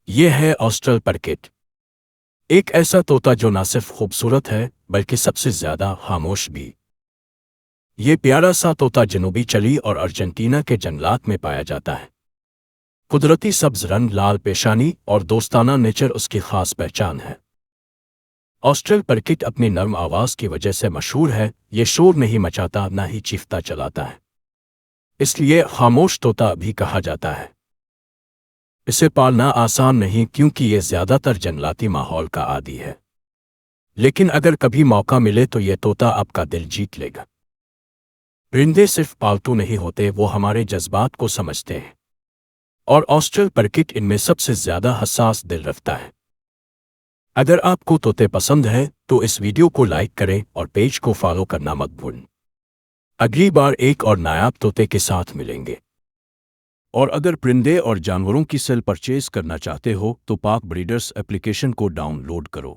یہ ہے آسٹرل پرکٹ، ایک ایسا طوطا جو نہ صرف خوبصورت ہے بلکہ سب سے زیادہ خاموش بھی۔ یہ پیارا سا طوطا جنوبی چلی اور ارجنٹینا کے جنگلات میں پایا جاتا ہے۔ قدرتی سبز رنگ، لال پیشانی اور دوستانہ نیچر اس کی خاص پہچان ہے۔ آسٹرل پرکٹ اپنی نرم آواز کی وجہ سے مشہور ہے۔ یہ شور نہیں مچاتا، نہ ہی چیختا چلاتا ہے، اس لیے خاموش طوطا بھی کہا جاتا ہے۔ اسے پالنا آسان نہیں کیونکہ یہ زیادہ تر جنگلاتی ماحول کا عادی ہے، لیکن اگر کبھی موقع ملے تو یہ طوطا آپ کا دل جیت لے گا۔ پرندے صرف پالتو نہیں ہوتے، وہ ہمارے جذبات کو سمجھتے ہیں، اور آسٹرل پرکٹ ان میں سب سے زیادہ حساس دل رکھتا ہے۔ اگر آپ کو طوطے پسند ہے تو اس ویڈیو کو لائک کریں اور پیج کو فالو کرنا مت بھولیں۔ اگلی بار ایک اور نایاب طوطے کے ساتھ ملیں گے۔ اور اگر پرندے اور جانوروں کی سیل پرچیز کرنا چاہتے ہو تو پاک بریڈرز ایپلیکیشن کو ڈاؤن لوڈ کرو۔